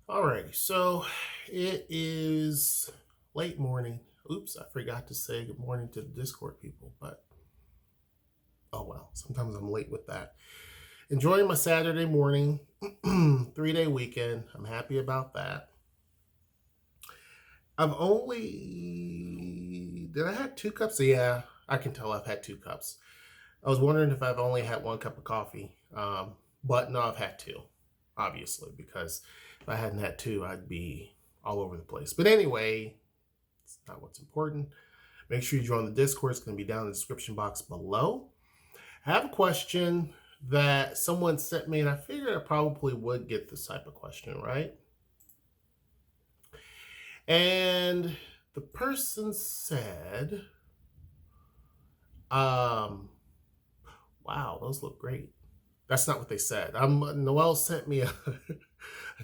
Alrighty, so it is late morning. Oops, I forgot to say good morning to the Discord people, but oh well, sometimes I'm late with that. Enjoying my Saturday morning, 3 day weekend. I'm happy about that. Did I have 2 cups? Yeah, I can tell I've had 2 cups. I was wondering if I've only had 1 cup of coffee, but no, I've had two, obviously, because if I hadn't had two, I'd be all over the place. But anyway, it's not what's important. Make sure you join the Discord. It's going to be down in the description box below. I have a question that someone sent me, and I figured I probably would get this type of question, right? And the person said, um, wow, those look great. That's not what they said. Noel sent me a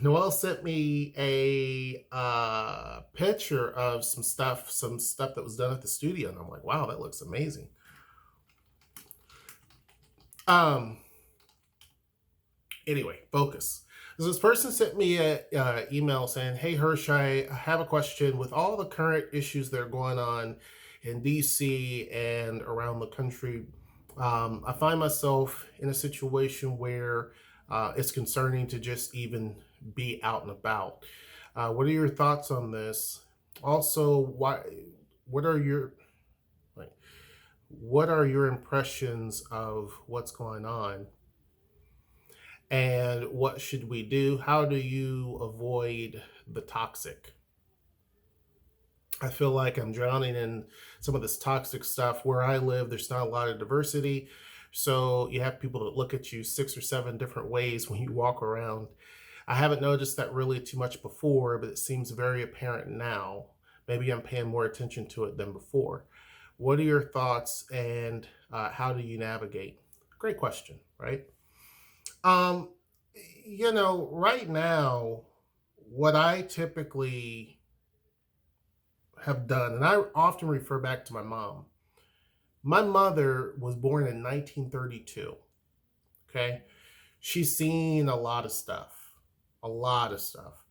Noel sent me a picture of some stuff that was done at the studio, and I'm like, wow, that looks amazing. Um. Anyway, focus. So this person sent me a email saying, "Hey Hersh, I have a question. With all the current issues that are going on in DC and around the country, I find myself in a situation where it's concerning to just even be out and about. What are your thoughts on this? Also, what are your like, what are your impressions of what's going on? And what should we do? How do you avoid the toxic? I feel like I'm drowning in some of this toxic stuff. Where I live, there's not a lot of diversity. So you have people that look at you 6 or 7 different ways when you walk around. I haven't noticed that really too much before, but it seems very apparent now. Maybe I'm paying more attention to it than before. What are your thoughts and how do you navigate? Great question, right? Um, right now, what I typically have done, and I often refer back to my mom. My mother was born in 1932. Okay. She's seen a lot of stuff, a lot of stuff.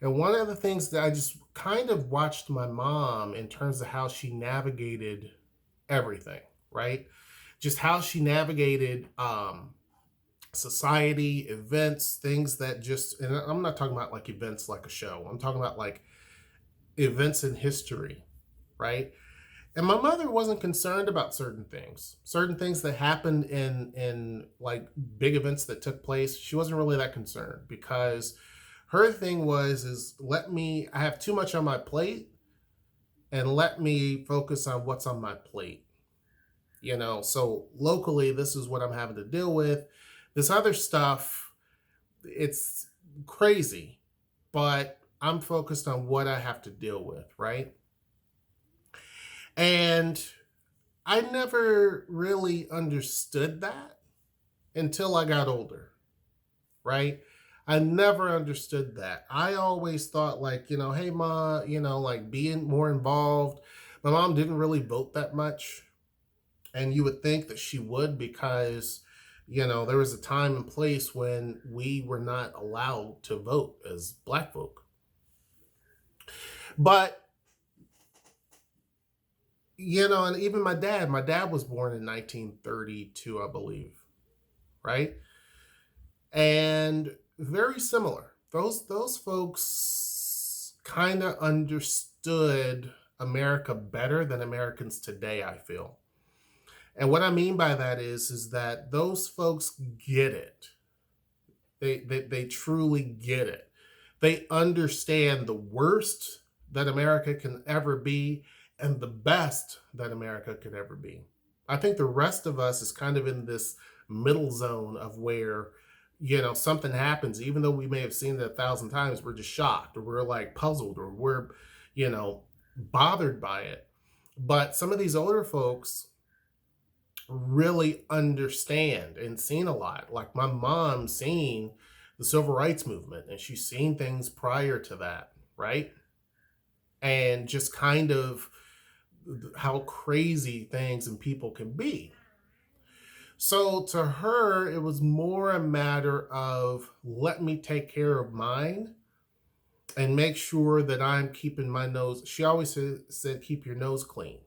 And one of the things that I just kind of watched my mom in terms of how she navigated everything, right? Just how she navigated society, events, things that just, and I'm not talking about like events like a show, I'm talking about like events in history, right? And my mother wasn't concerned about certain things that happened in like big events that took place. She wasn't really that concerned because her thing was is let me I have too much on my plate and let me focus on what's on my plate. So locally this is what I'm having to deal with. This other stuff, it's crazy, but I'm focused on what I have to deal with, right? And I never really understood that until I got older, right? I never understood that. I always thought, like, hey, Ma, like being more involved. My mom didn't really vote that much. And you would think that she would because, there was a time and place when we were not allowed to vote as black folk. But, and even my dad was born in 1932, I believe, right? And very similar. Those folks kind of understood America better than Americans today, I feel. And what I mean by that is that those folks get it. They truly get it. They understand the worst that America can ever be and the best that America could ever be. I think the rest of us is kind of in this middle zone of where, something happens, even though we may have seen it 1,000 times, we're just shocked or we're like puzzled or we're, you know, bothered by it. But some of these older folks really understand and seen a lot. Like my mom seen the civil rights movement and she's seen things prior to that, right? And just kind of how crazy things and people can be. So to her, it was more a matter of let me take care of mine and make sure that I'm keeping my nose. She always said, keep your nose clean,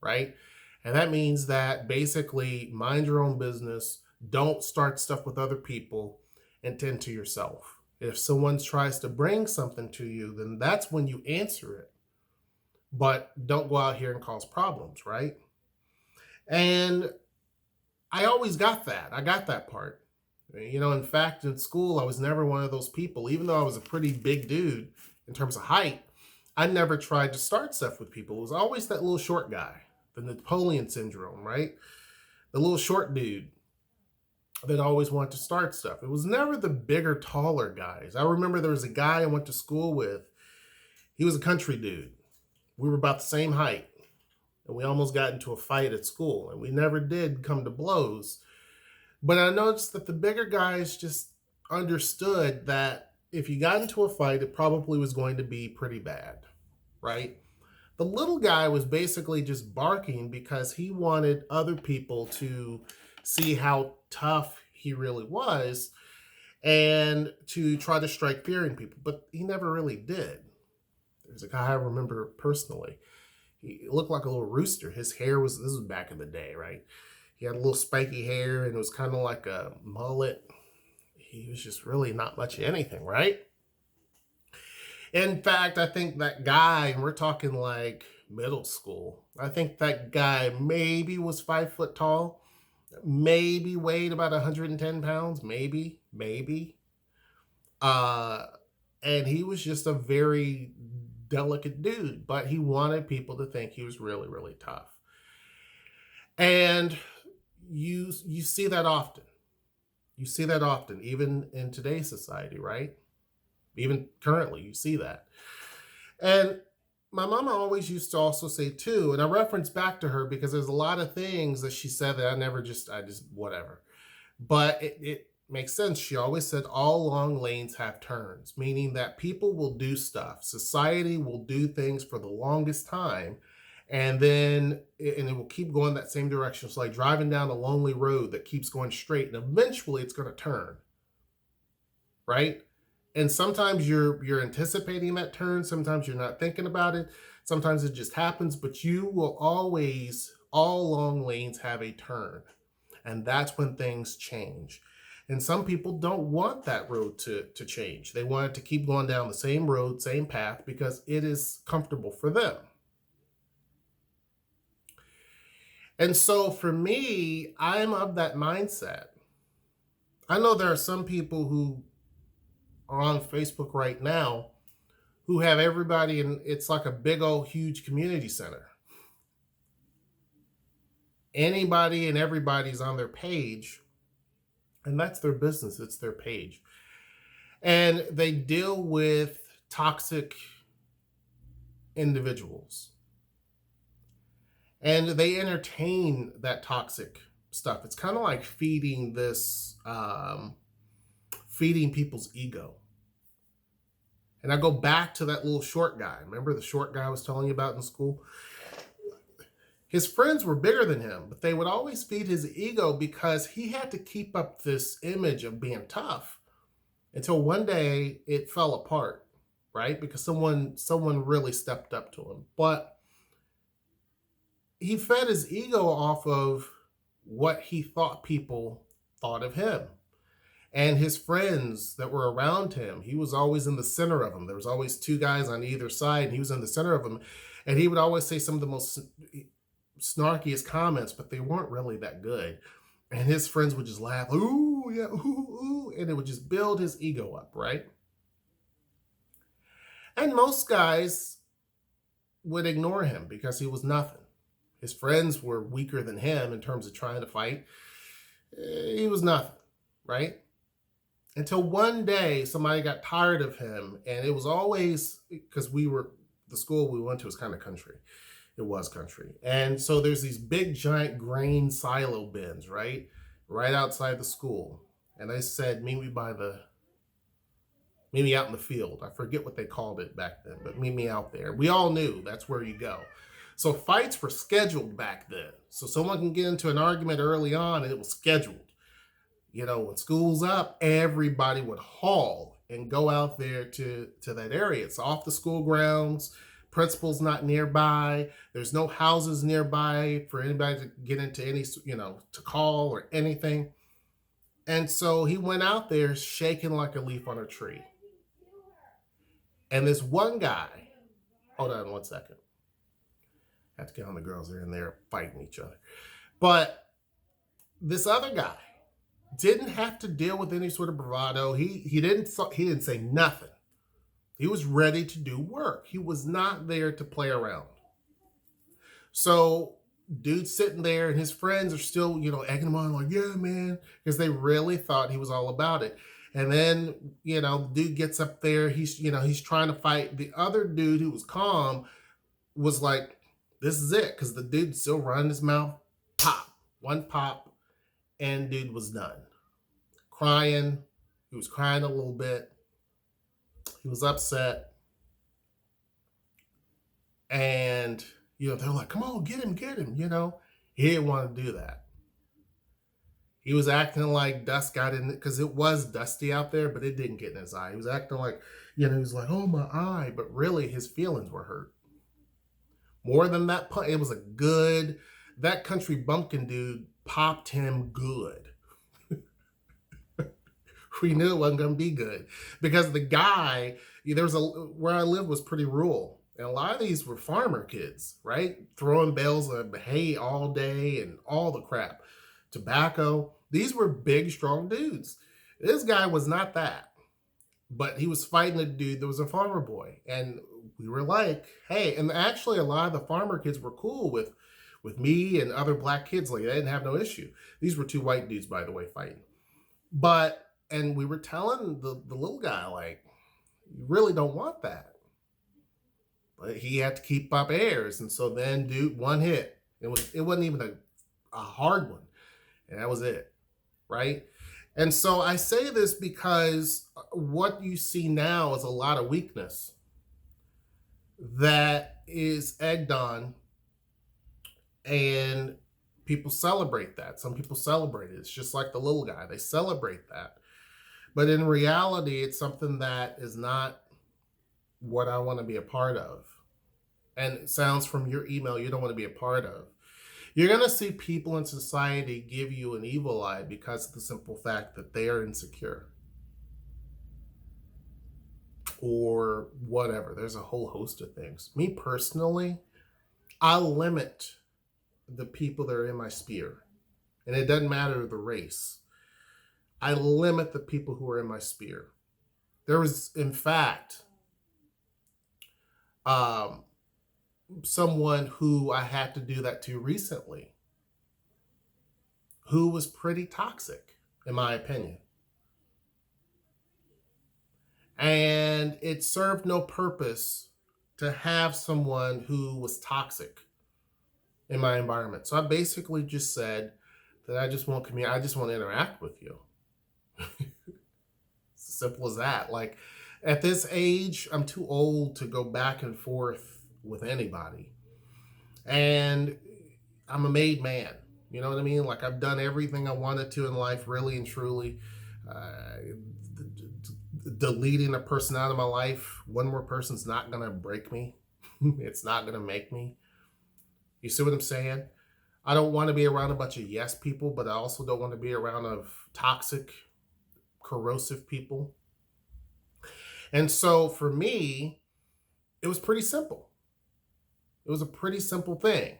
right? And that means that basically mind your own business, don't start stuff with other people, and tend to yourself. If someone tries to bring something to you, then that's when you answer it. But don't go out here and cause problems, right? And I always got that. I got that part. In fact, in school, I was never one of those people, even though I was a pretty big dude in terms of height. I never tried to start stuff with people. It was always that little short guy, the Napoleon syndrome, right? The little short dude that always wanted to start stuff. It was never the bigger, taller guys. I remember there was a guy I went to school with. He was a country dude. We were about the same height, and we almost got into a fight at school, and we never did come to blows. But I noticed that the bigger guys just understood that if you got into a fight, it probably was going to be pretty bad, right? The little guy was basically just barking because he wanted other people to see how tough he really was and to try to strike fear in people. But he never really did. There's a guy I remember personally. He looked like a little rooster. His hair this was back in the day, right? He had a little spiky hair and it was kind of like a mullet. He was just really not much of anything, right? In fact, I think that guy, and we're talking like middle school, I think that guy maybe was 5 foot tall, maybe weighed about 110 pounds, maybe. And he was just a very delicate dude, but he wanted people to think he was really, really tough. And you see that often. You see that often, even in today's society, right? Even currently, you see that. And my mama always used to also say too, and I reference back to her because there's a lot of things that she said that I just whatever. But it makes sense. She always said all long lanes have turns, meaning that people will do stuff. Society will do things for the longest time, and it will keep going that same direction. It's like driving down a lonely road that keeps going straight, and eventually it's going to turn, right? And sometimes you're anticipating that turn. Sometimes you're not thinking about it. Sometimes it just happens, but you will always, all long lanes have a turn. And that's when things change. And some people don't want that road to change. They want it to keep going down the same road, same path, because it is comfortable for them. And so for me, I'm of that mindset. I know there are some people who are on Facebook right now who have everybody, and it's like a big old huge community center. Anybody and everybody's on their page, and that's their business. It's their page. And they deal with toxic individuals. And they entertain that toxic stuff. It's kind of like feeding people's ego. And I go back to that little short guy. Remember the short guy I was telling you about in school? His friends were bigger than him, but they would always feed his ego because he had to keep up this image of being tough until one day it fell apart, right? Because someone really stepped up to him. But he fed his ego off of what he thought people thought of him. And his friends that were around him, he was always in the center of them. There was always two guys on either side, and he was in the center of them. And he would always say some of the most snarkiest comments, but they weren't really that good. And his friends would just laugh, ooh, yeah, ooh, ooh, and it would just build his ego up, right? And most guys would ignore him because he was nothing. His friends were weaker than him in terms of trying to fight. He was nothing, right? Until one day somebody got tired of him, and it was always because the school we went to was kind of country. It was country. And so there's these big giant grain silo bins, right outside the school. And they said, meet me out in the field. I forget what they called it back then, but meet me out there. We all knew that's where you go. So fights were scheduled back then. So someone can get into an argument early on, and it was scheduled. When school's up, everybody would haul and go out there to that area. It's off the school grounds. Principal's not nearby. There's no houses nearby for anybody to get into any, to call or anything. And so he went out there shaking like a leaf on a tree. And this one guy, hold on one second. I have to get on the girls. They're in there fighting each other. But this other guy didn't have to deal with any sort of bravado. He didn't say nothing. He was ready to do work. He was not there to play around. So dude's sitting there and his friends are still, egging him on like, yeah, man, because they really thought he was all about it. And then, the dude gets up there. He's trying to fight. The other dude who was calm was like, this is it. Because the dude still running his mouth. Pop. One pop. And dude was done. Crying. He was crying a little bit. He was upset. And, they're like, come on, get him. He didn't want to do that. He was acting like dust got in it, because it was dusty out there, but it didn't get in his eye. He was acting like, he was like, oh, my eye. But really, his feelings were hurt. More than that, it was that country bumpkin dude popped him good. We knew it wasn't going to be good because the guy, where I lived was pretty rural. And a lot of these were farmer kids, right? Throwing bales of hay all day and all the crap. Tobacco. These were big, strong dudes. This guy was not that. But he was fighting a dude that was a farmer boy. And we were like, hey, and actually a lot of the farmer kids were cool with me and other black kids. Like, they didn't have no issue. These were two white dudes, by the way, fighting. And we were telling the little guy, like, you really don't want that. But he had to keep up airs. And so then, dude, one hit. It wasn't even a hard one. And that was it, right? And so I say this because what you see now is a lot of weakness that is egged on, and people celebrate that. Some people celebrate it. It's just like the little guy. They celebrate that. But in reality, it's something that is not what I want to be a part of. And it sounds from your email you don't want to be a part of. You're going to see people in society give you an evil eye because of the simple fact that they are insecure. Or whatever. There's a whole host of things. Me personally, I limit the people that are in my sphere. And it doesn't matter the race. I limit the people who are in my sphere. There was, in fact, someone who I had to do that to recently, who was pretty toxic, in my opinion. And it served no purpose to have someone who was toxic in my environment. So I basically just said that I just want to interact with you. It's as simple as that. Like, at this age, I'm too old to go back and forth with anybody. And I'm a made man. You know what I mean? Like, I've done everything I wanted to in life, really and truly. Deleting a person out of my life, one more person's not going to break me. It's not going to make me. You see what I'm saying? I don't want to be around a bunch of yes people, but I also don't want to be around of toxic, corrosive people. And so for me, it was pretty simple. It was a pretty simple thing.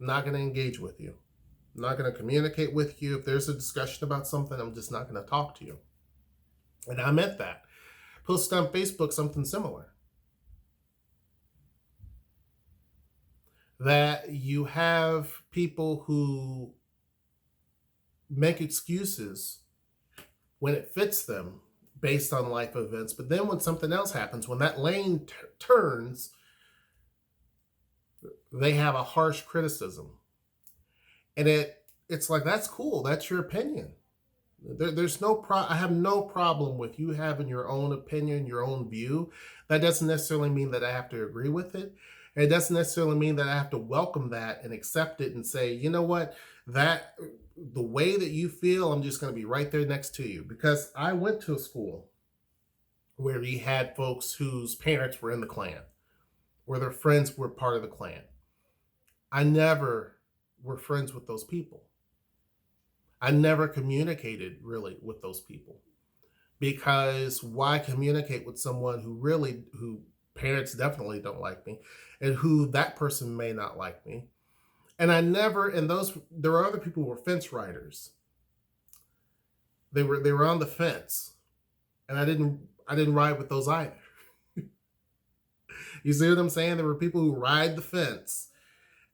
I'm not going to engage with you. I'm not going to communicate with you. If there's a discussion about something, I'm just not going to talk to you. And I meant that. Posted on Facebook something similar. That you have people who make excuses when it fits them based on life events. But then when something else happens, when that lane turns, they have a harsh criticism. And it's like, that's cool. That's your opinion. There's no I have no problem with you having your own opinion, your own view. That doesn't necessarily mean that I have to agree with it. It doesn't necessarily mean that I have to welcome that and accept it and say, you know what, the way that you feel, I'm just going to be right there next to you. Because I went to a school where he had folks whose parents were in the Klan, where their friends were part of the Klan. I never were friends with those people. I never communicated really with those people, because why communicate with someone who parents definitely don't like me, and who that person may not like me. And I never, and those, there were other people who were fence riders. They were on the fence, and I didn't ride with those either. You see what I'm saying? There were people who ride the fence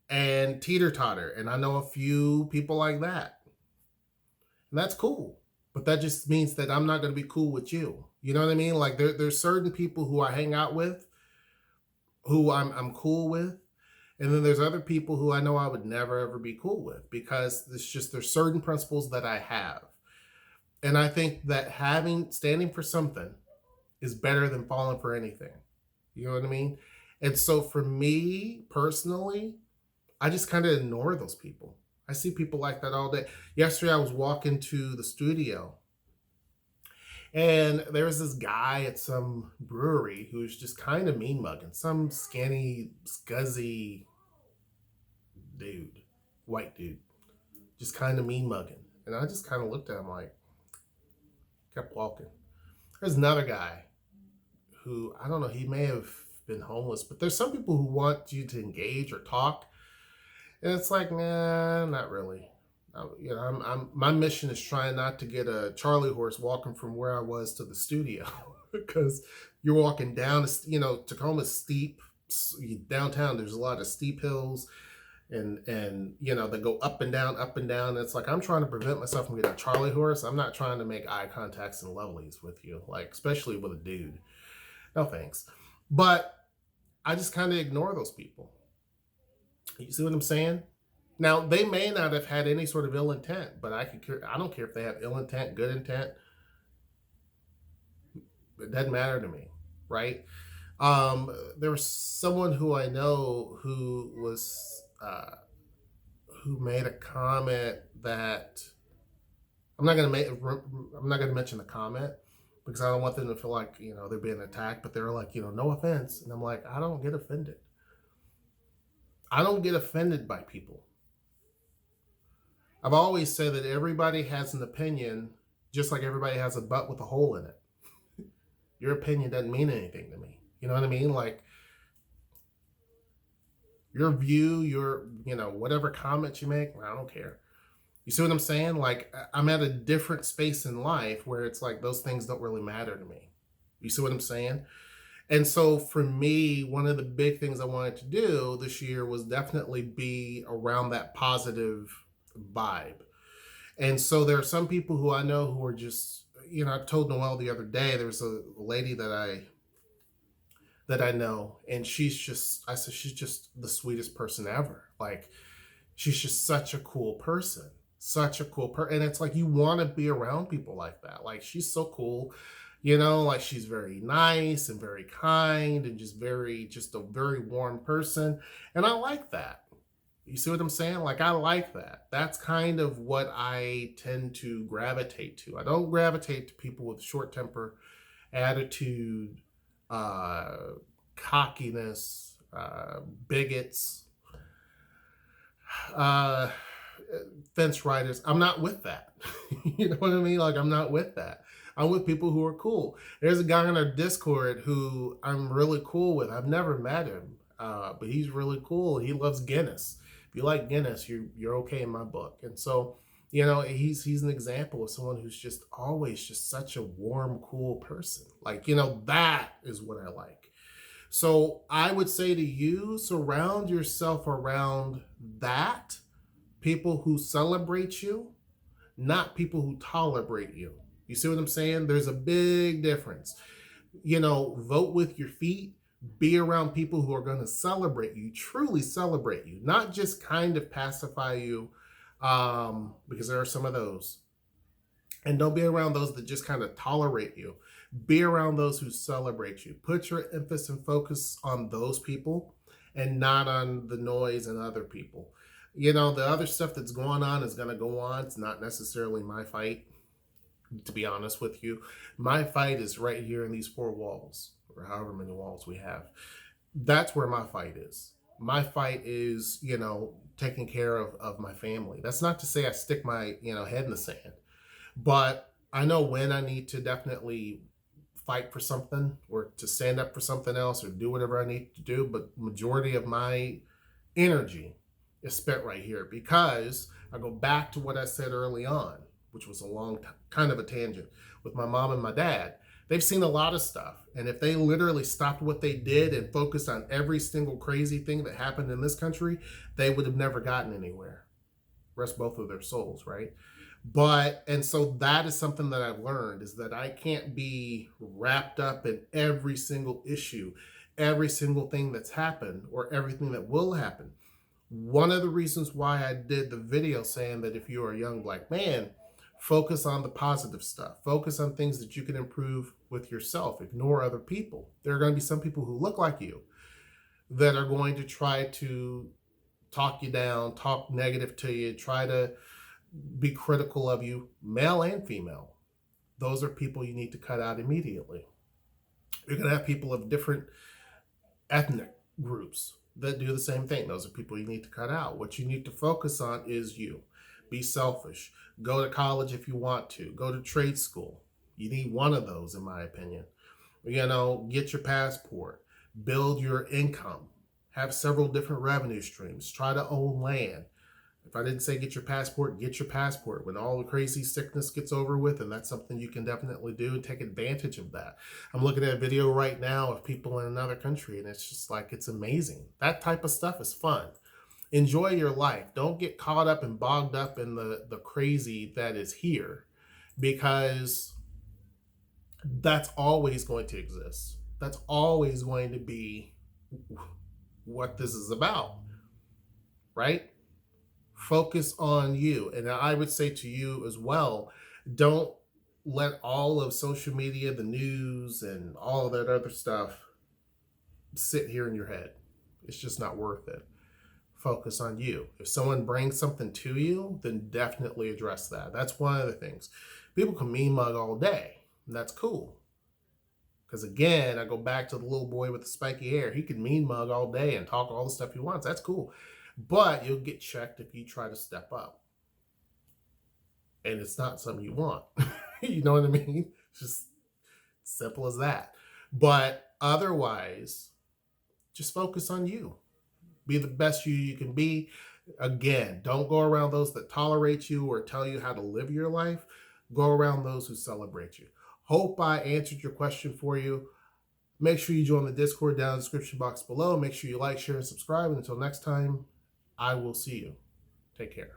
and teeter totter, and I know a few people like that, and that's cool. But that just means that I'm not going to be cool with you. You know what I mean? Like there's certain people who I hang out with, who I'm cool with, and then there's other people who I know I would never ever be cool with, because it's just there's certain principles that I have. And I think that standing for something is better than falling for anything. You know what I mean? And so for me personally, I just kind of ignore those people. I see people like that all day. Yesterday, I was walking to the studio, and there was this guy at some brewery who was just kind of mean mugging, some skinny, scuzzy dude, white dude, just kind of mean mugging. And I just kind of looked at him like, kept walking. There's another guy who, I don't know, he may have been homeless, but there's some people who want you to engage or talk. And it's like, nah, not really. My mission is trying not to get a Charlie horse walking from where I was to the studio, because you're walking down, Tacoma's steep. Downtown, there's a lot of steep hills, and they go up and down, up and down. It's like I'm trying to prevent myself from getting a Charlie horse. I'm not trying to make eye contacts and lovelies with you, like especially with a dude. No thanks. But I just kind of ignore those people. You see what I'm saying? Now, they may not have had any sort of ill intent, but I don't care if they have ill intent, good intent. It doesn't matter to me, right? There was someone who I know who made a comment that I'm not going to mention the comment, because I don't want them to feel like they're being attacked. But they're like, no offense, and I'm like, I don't get offended. I don't get offended by people. I've always said that everybody has an opinion, just like everybody has a butt with a hole in it. Your opinion doesn't mean anything to me. You know what I mean? Like, your view, whatever comments you make, I don't care. You see what I'm saying? Like, I'm at a different space in life where it's like those things don't really matter to me. You see what I'm saying? And so for me, one of the big things I wanted to do this year was definitely be around that positive vibe. And so there are some people who I know who are just, I told Noelle the other day, there was a lady that I know, and I said, she's just the sweetest person ever. Like, she's just such a cool person, and it's like, you want to be around people like that. Like, she's so cool. Like, she's very nice and very kind, and just a very warm person. And I like that. You see what I'm saying? Like, I like that. That's kind of what I tend to gravitate to. I don't gravitate to people with short temper, attitude, cockiness, bigots, fence riders. I'm not with that. You know what I mean? Like, I'm not with that. I'm with people who are cool. There's a guy on our Discord who I'm really cool with. I've never met him, but he's really cool. He loves Guinness. If you like Guinness, you're okay in my book. And so, he's an example of someone who's just always just such a warm, cool person. Like, that is what I like. So I would say to you, surround yourself around that. People who celebrate you, not people who tolerate you. You see what I'm saying? There's a big difference. Vote with your feet. Be around people who are going to celebrate you, truly celebrate you, not just kind of pacify you, because there are some of those. And don't be around those that just kind of tolerate you. Be around those who celebrate you. Put your emphasis and focus on those people and not on the noise and other people. The other stuff that's going on is going to go on. It's not necessarily my fight. to be honest with you. My fight is right here in these four walls, or however many walls we have. That's where my fight is. My fight is, taking care of my family. That's not to say I stick my, head in the sand, but I know when I need to definitely fight for something or to stand up for something else or do whatever I need to do. But majority of my energy is spent right here because I go back to what I said early on, which was a long kind of a tangent with my mom and my dad. They've seen a lot of stuff. And if they literally stopped what they did and focused on every single crazy thing that happened in this country, they would have never gotten anywhere. Rest both of their souls, right? And so that is something that I've learned, is that I can't be wrapped up in every single issue, every single thing that's happened or everything that will happen. One of the reasons why I did the video saying that if you're a young black man, focus on the positive stuff, focus on things that you can improve with yourself, ignore other people. There are going to be some people who look like you that are going to try to talk you down, talk negative to you, try to be critical of you, male and female. Those are people you need to cut out immediately. You're going to have people of different ethnic groups that do the same thing. Those are people you need to cut out. What you need to focus on is you. Be selfish. Go to college if you want to. Go to trade school. You need one of those, in my opinion. Get your passport. Build your income. Have several different revenue streams. Try to own land. If I didn't say get your passport, get your passport. When all the crazy sickness gets over with, and that's something you can definitely do and take advantage of that. I'm looking at a video right now of people in another country, and it's just like, it's amazing. That type of stuff is fun. Enjoy your life. Don't get caught up and bogged up in the crazy that is here, because that's always going to exist. That's always going to be what this is about, right? Focus on you. And I would say to you as well, don't let all of social media, the news, and all of that other stuff sit here in your head. It's just not worth it. Focus on you. If someone brings something to you, then definitely address that. That's one of the things. People can mean mug all day, and that's cool. Because again, I go back to the little boy with the spiky hair. He can mean mug all day and talk all the stuff he wants. That's cool. But you'll get checked if you try to step up. And it's not something you want. You know what I mean? It's just simple as that. But otherwise, just focus on you. Be the best you can be. Again, don't go around those that tolerate you or tell you how to live your life. Go around those who celebrate you. Hope I answered your question for you. Make sure you join the Discord down in the description box below. Make sure you like, share, and subscribe. And until next time, I will see you. Take care.